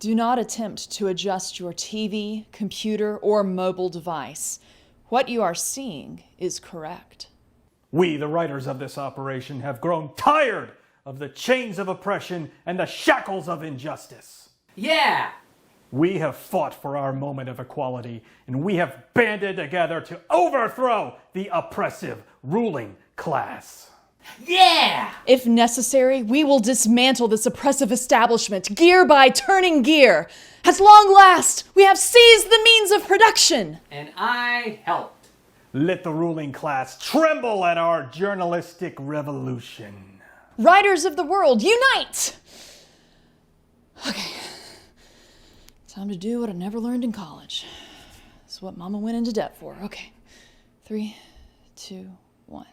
Do not attempt to adjust your TV, computer, or mobile device. What you are seeing is correct. We, the writers of this operation, have grown tired of the chains of oppression and the shackles of injustice. Yeah! We have fought for our moment of equality, and we have banded together to overthrow the oppressive ruling class. Yeah! If necessary, we will dismantle this oppressive establishment, gear by turning gear. At long last, we have seized the means of production. And I helped. Let the ruling class tremble at our journalistic revolution. Writers of the world, unite! Okay. Time to do what I never learned in college. That's what Mama went into debt for. Okay. 3, 2, 1.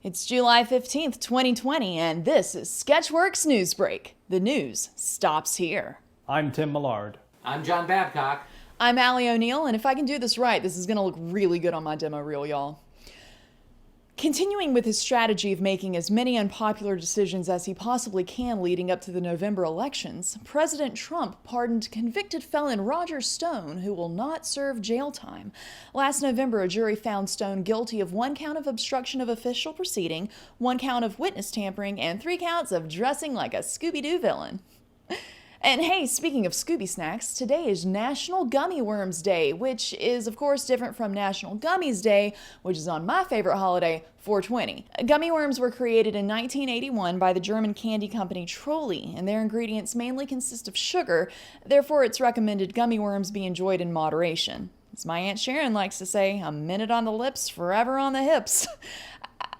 It's July 15th, 2020, and this is Sketchworks NewsBrake. The news stops here. I'm Tim Millard. I'm John Babcock. I'm Allie O'Neill, and if I can do this right, this is going to look really good on my demo reel, y'all. Continuing with his strategy of making as many unpopular decisions as he possibly can leading up to the November elections, President Trump pardoned convicted felon Roger Stone, who will not serve jail time. Last November, a jury found Stone guilty of 1 count of obstruction of official proceeding, 1 count of witness tampering, and 3 counts of dressing like a Scooby-Doo villain. And hey, speaking of Scooby snacks, today is National Gummy Worms Day, which is, of course, different from National Gummies Day, which is on my favorite holiday, 420. Gummy worms were created in 1981 by the German candy company Trolli, and their ingredients mainly consist of sugar. Therefore, it's recommended gummy worms be enjoyed in moderation. As my Aunt Sharon likes to say, a minute on the lips, forever on the hips.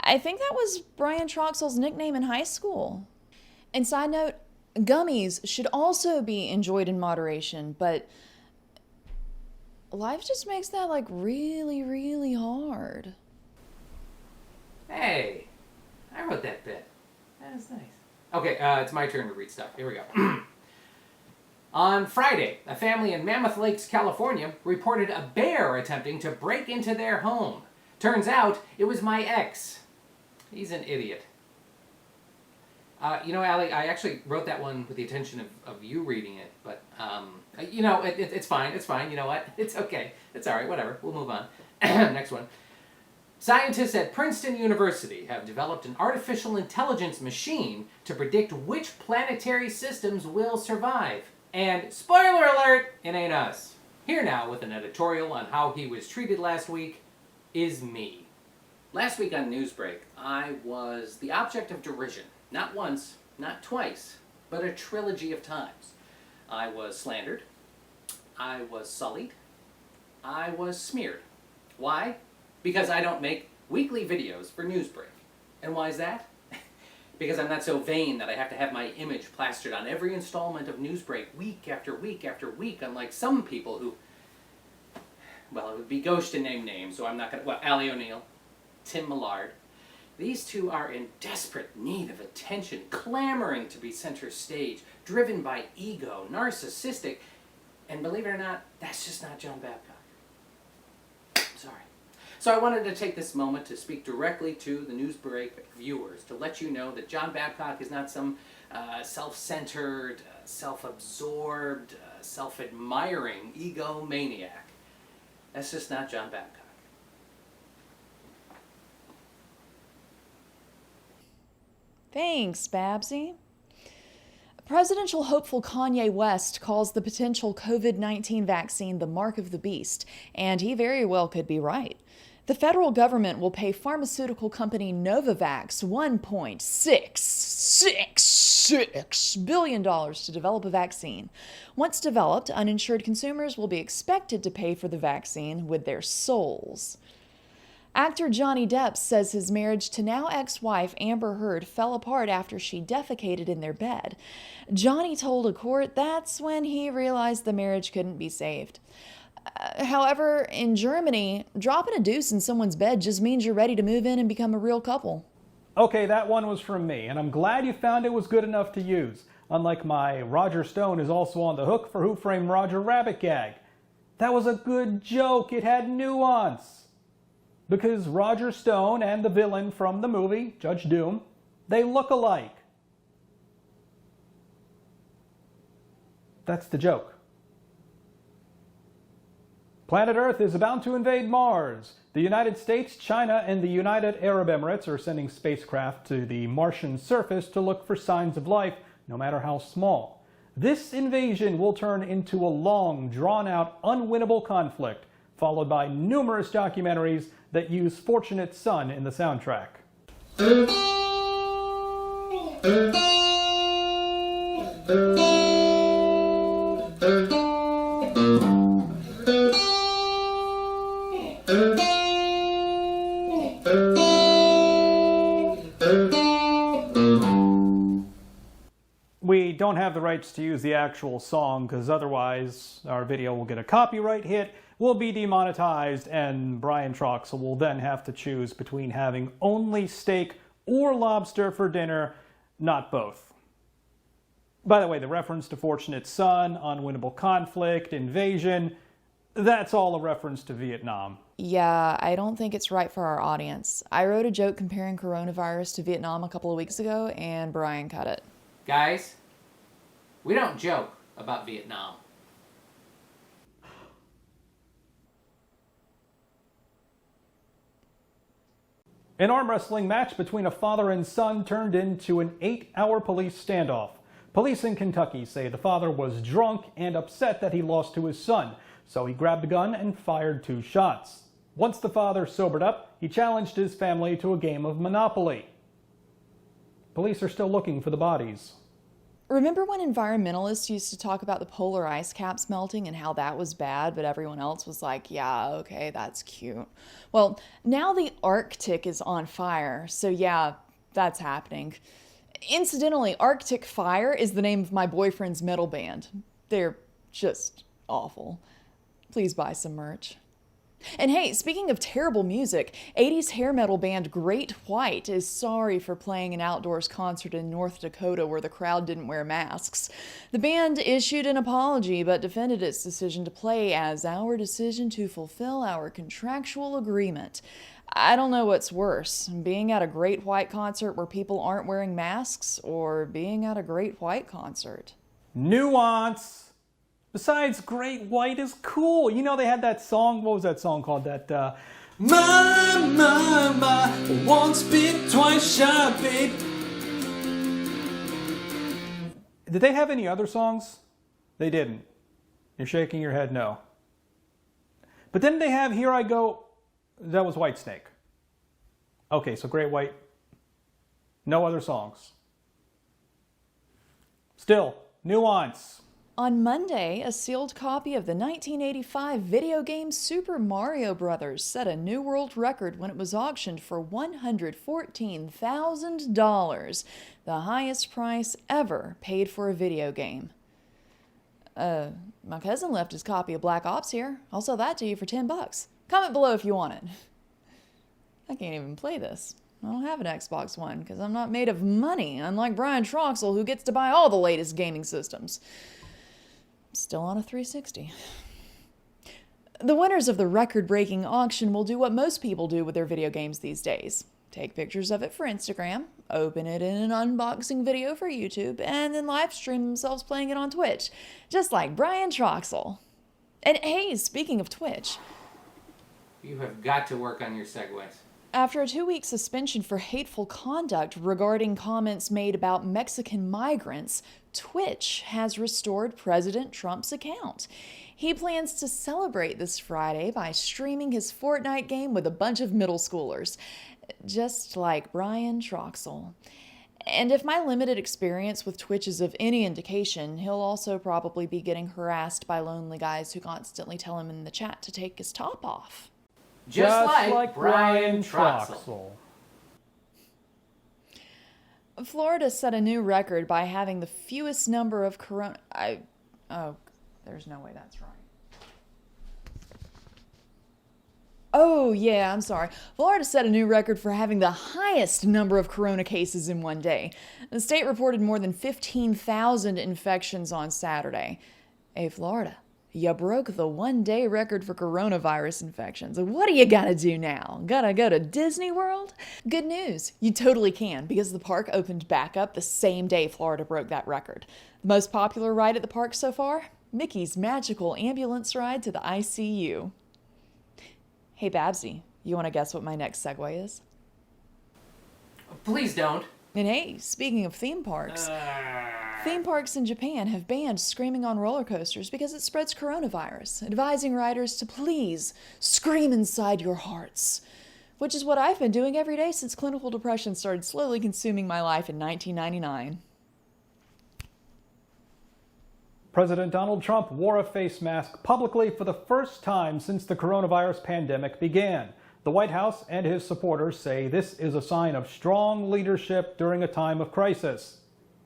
I think that was Brian Troxell's nickname in high school. And side note, gummies should also be enjoyed in moderation, but life just makes that like really, really hard. Hey, I wrote that bit. That was nice. Okay, it's my turn to read stuff. Here we go. On Friday, a family in Mammoth Lakes, California, reported a bear attempting to break into their home. Turns out, it was my ex. He's an idiot. You know, Allie, I actually wrote that one with the intention of you reading it, but, you know, it's fine, it's fine, you know what? It's okay, it's alright, whatever, we'll move on. Next one. Scientists at Princeton University have developed an artificial intelligence machine to predict which planetary systems will survive. And, spoiler alert, it ain't us. Here now with an editorial on how he was treated last week is me. Last week on NewsBrake, I was the object of derision. Not once, not twice, but a trilogy of times. I was slandered, I was sullied, I was smeared. Why? Because I don't make weekly videos for NewsBrake. And why is that? Because I'm not so vain that I have to have my image plastered on every installment of NewsBrake week after week after week, unlike some people who, well, it would be gauche to name names, so I'm not going to, well, Allie O'Neill, Tim Millard. These two are in desperate need of attention, clamoring to be center stage, driven by ego, narcissistic, and believe it or not, that's just not John Babcock. Sorry. So I wanted to take this moment to speak directly to the NewsBrake viewers, to let you know that John Babcock is not some self-centered, self-absorbed, self-admiring egomaniac. That's just not John Babcock. Thanks, Babsy. Presidential hopeful Kanye West calls the potential COVID-19 vaccine the mark of the beast, and he very well could be right. The federal government will pay pharmaceutical company Novavax $1.666 billion to develop a vaccine. Once developed, uninsured consumers will be expected to pay for the vaccine with their souls. Actor Johnny Depp says his marriage to now ex-wife Amber Heard fell apart after she defecated in their bed. Johnny told a court that's when he realized the marriage couldn't be saved. However, in Germany, dropping a deuce in someone's bed just means you're ready to move in and become a real couple. Okay, that one was from me, and I'm glad you found it was good enough to use. Unlike my Roger Stone is also on the hook for Who Framed Roger Rabbit gag. That was a good joke. It had nuance. Because Roger Stone and the villain from the movie, Judge Doom, they look alike. That's the joke. Planet Earth is about to invade Mars. The United States, China, and the United Arab Emirates are sending spacecraft to the Martian surface to look for signs of life, no matter how small. This invasion will turn into a long, drawn-out, unwinnable conflict, followed by numerous documentaries that use Fortunate Son in the soundtrack. We don't have the rights to use the actual song because otherwise our video will get a copyright hit, will be demonetized, and Brian Troxel will then have to choose between having only steak or lobster for dinner, not both. By the way, the reference to Fortunate Son, unwinnable conflict, invasion, that's all a reference to Vietnam. Yeah, I don't think it's right for our audience. I wrote a joke comparing coronavirus to Vietnam a couple of weeks ago, and Brian cut it. Guys, we don't joke about Vietnam. An arm wrestling match between a father and son turned into an 8-hour police standoff. Police in Kentucky say the father was drunk and upset that he lost to his son, so he grabbed a gun and fired 2 shots. Once the father sobered up, he challenged his family to a game of Monopoly. Police are still looking for the bodies. Remember when environmentalists used to talk about the polar ice caps melting and how that was bad, but everyone else was like, yeah, okay, that's cute. Well, now the Arctic is on fire, so yeah, that's happening. Incidentally, Arctic Fire is the name of my boyfriend's metal band. They're just awful. Please buy some merch. And hey, speaking of terrible music, 80s hair metal band Great White is sorry for playing an outdoors concert in North Dakota where the crowd didn't wear masks. The band issued an apology but defended its decision to play as our decision to fulfill our contractual agreement. I don't know what's worse, being at a Great White concert where people aren't wearing masks or being at a Great White concert. Nuance! Besides, Great White is cool. You know they had that song, what was that song called? That, my, once bit, twice shy, babe. Did they have any other songs? They didn't. You're shaking your head no. But then they have Here I Go, that was Whitesnake. Okay, so Great White, no other songs. Still, nuance. On Monday, a sealed copy of the 1985 video game Super Mario Bros. Set a new world record when it was auctioned for $114,000, the highest price ever paid for a video game. My cousin left his copy of Black Ops here. I'll sell that to you for $10. Comment below if you want it. I can't even play this. I don't have an Xbox One because I'm not made of money, unlike Brian Troxel, who gets to buy all the latest gaming systems. Still on a 360. The winners of the record-breaking auction will do what most people do with their video games these days. Take pictures of it for Instagram, open it in an unboxing video for YouTube, and then live stream themselves playing it on Twitch, just like Brian Troxel. And hey, speaking of Twitch, You have got to work on your segues. after a 2-week suspension for hateful conduct regarding comments made about Mexican migrants, Twitch has restored President Trump's account. He plans to celebrate this Friday by streaming his Fortnite game with a bunch of middle schoolers, just like Brian Troxel. And if my limited experience with Twitch is of any indication, he'll also probably be getting harassed by lonely guys who constantly tell him in the chat to take his top off. Just like Brian Troxel. Florida set a new record by having the fewest number of there's no way that's right. Oh, yeah, I'm sorry. Florida set a new record for having the highest number of corona cases in one day. The state reported more than 15,000 infections on Saturday. Hey, Florida, You broke the one-day record for coronavirus infections. What are you gonna do now? Gotta go to Disney World? Good news, you totally can, because the park opened back up the same day Florida broke that record. The most popular ride at the park so far? Mickey's magical ambulance ride to the ICU. Hey Babsy, you wanna guess what my next segue is? Please don't. And hey, speaking of theme parks in Japan have banned screaming on roller coasters because it spreads coronavirus, advising riders to please scream inside your hearts, which is what I've been doing every day since clinical depression started slowly consuming my life in 1999. President Donald Trump wore a face mask publicly for the first time since the coronavirus pandemic began. The White House and his supporters say this is a sign of strong leadership during a time of crisis.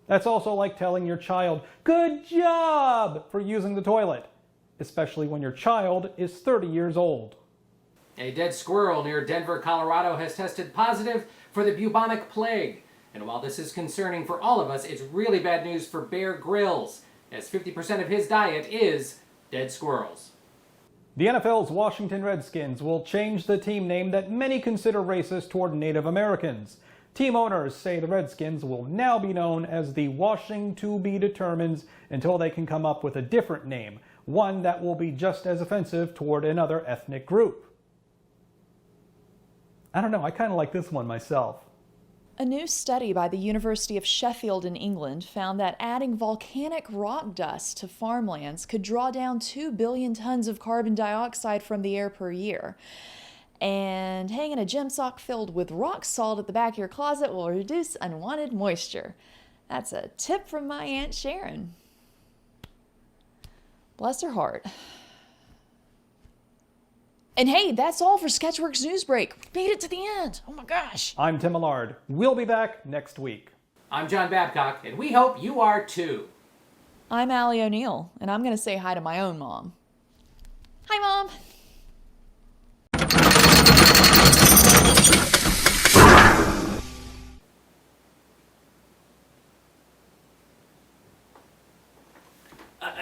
That's also like telling your child, "Good job," for using the toilet, especially when your child is 30 years old. A dead squirrel near Denver, Colorado has tested positive for the bubonic plague. And while this is concerning for all of us, it's really bad news for Bear Grylls, as 50% of his diet is dead squirrels. The NFL's Washington Redskins will change the team name that many consider racist toward Native Americans. Team owners say the Redskins will now be known as the Washing to be Determined until they can come up with a different name, one that will be just as offensive toward another ethnic group. I don't know, I kind of like this one myself. A new study by the University of Sheffield in England found that adding volcanic rock dust to farmlands could draw down 2 billion tons of carbon dioxide from the air per year. And hanging a gym sock filled with rock salt at the back of your closet will reduce unwanted moisture. That's a tip from my Aunt Sharon. Bless her heart. And hey, that's all for Sketchworks NewsBrake. We made it to the end. Oh my gosh. I'm Tim Millard. We'll be back next week. I'm John Babcock, and we hope you are too. I'm Allie O'Neill, and I'm going to say hi to my own mom. Hi, Mom.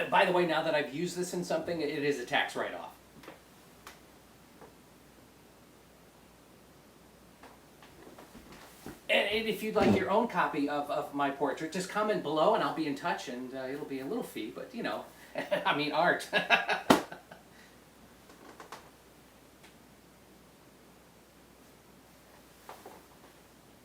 By the way, now that I've used this in something, it is a tax write-off. And if you'd like your own copy of my portrait, just comment below and I'll be in touch, and it'll be a little fee, but you know, I mean art.